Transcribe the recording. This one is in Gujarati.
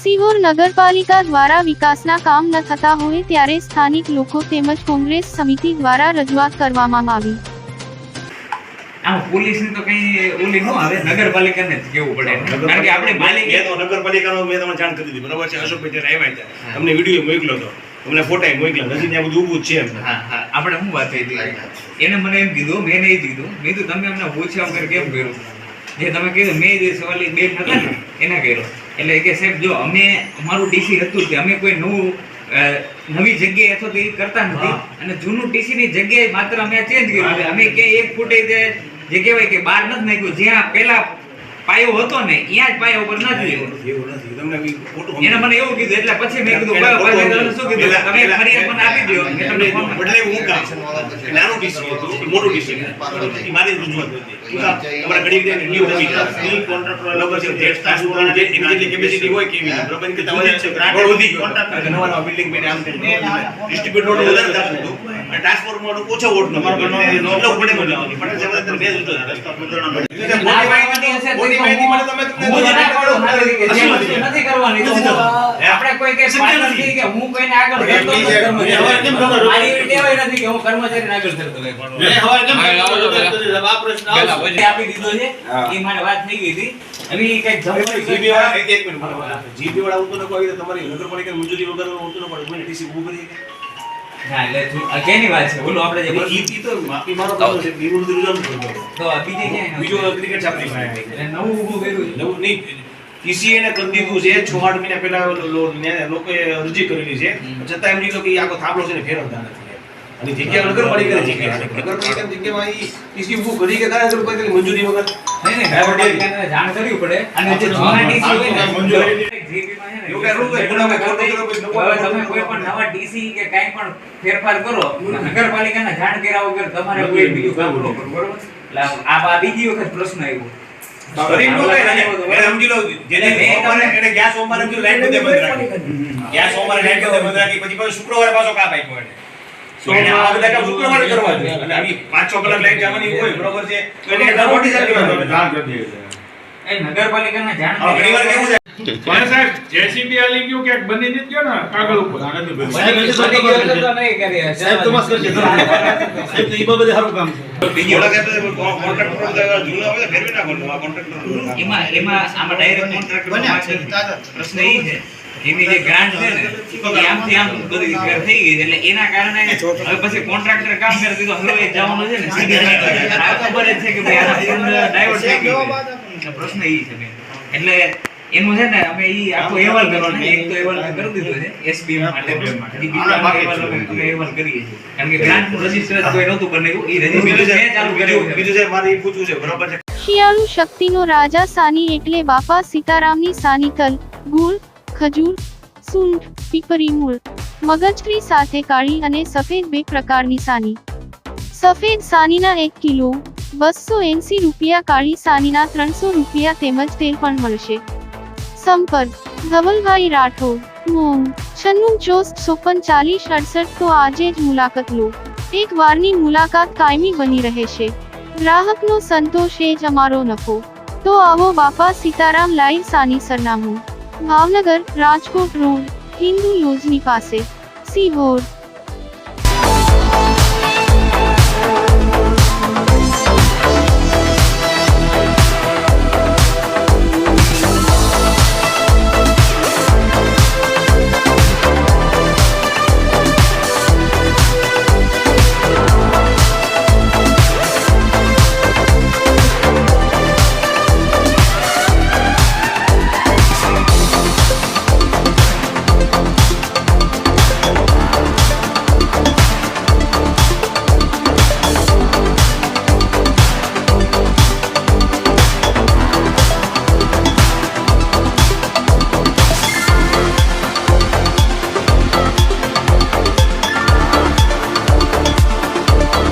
સિહોર નગરપાલિકા દ્વારા વિકાસના કામ ન થતા હોય ત્યારે સ્થાનિક લોકો તેમજ કોંગ્રેસ સમિતિ દ્વારા રજૂઆત કરવામાં આવી। આ પોલીસની તો કઈ ઓલી ન આવે, નગરપાલિકાને જ કેવું પડે, કારણ કે આપણે માલિક તો નગરપાલિકાનો મેં તમને જાણ કરી દીધી, બરાબર છે? અશોકભાઈ જ્યારે આવ્યા હતા તમને વિડીયો મોકલ્યો હતો, તમને ફોટા મોકલ્યા, નથી ત્યાં બધું ઊભું જ છે। હા હા, આપણે શું વાત થઈ હતી, એને મને એમ કીધું, મેં નહીં કીધું, મેં કીધું તમે અમને પૂછ્યા વગર કેમ કર્યું? જે તમે કીધું મેં જે સવાલ બેન હતા ને એના કર્યો, એટલે કે સાહેબ જો અમે અમારું ડીસી હતું કે અમે કોઈ નવી જગ્યાએ અથવા તો એ કરતા નથી, અને જૂનું ડીસી ની જગ્યાએ માત્ર અમે ચેન્જ કર્યું છે। અમે ક્યાંય એક ફૂટે જે કહેવાય કે બહાર નથી નાખ્યું, જ્યાં પેલા પાયો હતો ને ત્યાં જ પાયા ઉપર નથી એવું નથી, તમને ફોટો એને મને એવું કીધું, એટલે પછી મેં કીધું બરાબર શું કીધું તમે ફરિયાદ મને આપી દો, મેં તમને ફોન બદલે હું કામ નાનું ડીસી હતું, મોટું ડીસી એ મારી રજૂઆત હતી, તમારા ઘડી ઘડી ન્યુ હતી ઈ કોન્ટ્રાક્ટર લગર છે જે સ્ટાફ જે એની કેપેસિટી હોય કેવી બરાબર કે તમારે ગ્રાન્ટ વધી કોન્ટ્રાક્ટર નવા બિલ્ડિંગ બેને આમ ડિસ્ટ્રીબ્યુટર નો વધારે થતું હતું અને ટ્રાન્સફોર્મર નો ઓછો વોટ નંબર એટલો પડે મને પણ જવાબદાર બે જ હતો રસ્તા બંધારણનો ના પાડવાની હશે તો નથી કરવાની, આપણે કોઈ કે નથી કે હું કોઈને આગળ કરતો નથી, મારી ટેવાય નથી કે હું કર્મચારીને આગળ કરતો આપી દીધો છે, એ મારી વાત થઈ ગઈ હતી। હવે કઈક જીબી વાળા એક મિનિટ જીબી વાળા ઉતો ન કોઈ તમારી નગરપાલિકા મંજૂરી વગર ઉતો ન પડે કોઈ ટીસી ઊભું કરી ના એટલે અગેની વાત છે, બોલો આપણે જે ઈ તો માફી મારો કરો છે બીવું રિઝલ્ટ કરતો તો બીજી ક્યાંય બીજો ક્રિકેટ ચાપલી પાસે એટલે નવું ઊભું કર્યું છે, નવું નહીં ટીસીએ ને કરી દીધું છે 6-8 મહિના પહેલા લોકોએ અરજી કરેલી છે, છતાં એમ કીધું કે ઈ આખો થાંભલો છે ને ફેરવતા નથી, અને જગ્યા નગરપાલિકાની જગ્યા છે, નગરપાલિકાની જગ્યામાં ઈ ટીસી ઊભું કરી કે કાંઈ નગરપાલિકાની મંજૂરી વગર નહીં નગરપાલિકાને જાણ કરવી પડે, અને જે જૂના ડીસી હોય ને જીબીમાં છે ને એવું કઈ રૂલ તમે કોઈ પણ નવા ડીસી કે કાંઈ પણ ફેરફાર કરો, નગરપાલિકાને જાણ કર્યા વગર તમારે કોઈ બીજું કામ ન કરવું, બરોબર? એટલે આ બીજી વખત પ્રશ્ન આવ્યો ગરીબ લોકો એને સમજી લો જેને એને ગેસ સોમવારે જો લાઈટ બધે બંધ રાખી, ગેસ સોમવારે લાઈટ બધે બંધ રાખી, પછી શુક્રવારે પાછો કાપ આપ્યો એને, તો એને આ બધા કામ શુક્રવારે કરવા જોઈએ, અને આવી 5-6 કલાક લાઈટ જવાની હોય, બરોબર છે? તો એને નોટિસ આપી દેવાની, જાણ કરી દેવી એ નગરપાલિકાને જાણ ઘણીવાર કેવું છે પણ સાહેબ જેસીબી આલી ગયું કે બની નથી ગયો ને કાગળ ઉપર સાહેબ તો મસ્ત કરશે સાહેબ તો ઈ બધે સારું કામ છે બીજી ઓલા કે કોન્ટ્રાક્ટર બધા જૂના આવે ફેરવી નાખવાનું આ કોન્ટ્રાક્ટર એમાં આમાં ડાયરેક્ટ કોન્ટ્રાક્ટર પ્રશ્ન એ છે એની જે ગ્રાન્ટ છે ને એ આમથી આમ બધી થઈ ગઈ છે, એટલે એના કારણે હવે પછી કોન્ટ્રાક્ટર કામ કરી દીધો, હવે એ જવાનું છે ને સીધી આ ખબર જ છે કે ભાઈ આના ફંડ ડાયવર્ટ થઈ ગયું, પ્રશ્ન એ છે એટલે એનું છે ને અમે ઈ આખો અહેવાલ કરવાનો, એક તો અહેવાલ કરી દીધો છે એસબીએમ માટે, બીજો અહેવાલ કરીએ છીએ, કારણ કે ગ્રાન્ટ નું રજિસ્ટર કોઈ નહોતું બનાવ્યું, ઈ રજિસ્ટર મેં ચાલુ કર્યું। બીજું છે મારે ઈ પૂછવું છે, બરાબર છે? શિયાળુ શક્તિનો રાજા સાની એટલે બાપા સીતારામની સાની તલ, ગુળ, ખજૂર, સૂંઠ, પીપરી મૂળ, મગજરી સાથે કાળી અને સફેદ બે પ્રકારની સાની। સફેદ સાનીના 1 કિલો 280 રૂપિયા, કાળી સાનીના 300 રૂપિયા તેમજ તેલ પણ મળશે। સંપર્ક ધવલભાઈ રાઠોડ, મોમ 96644068। તો આજે જ મુલાકાત લો, એક વારની મુલાકાત કાયમી બની રહેશે, ગ્રાહકનો સંતોષ એ જ અમારો નફો। તો આવો બાપા સીતારામ લાઈવ સાની, સરનામું ભાવનગર રાજકોટ રોડ, હિન્દુ યોજની પાસે, સિહોર।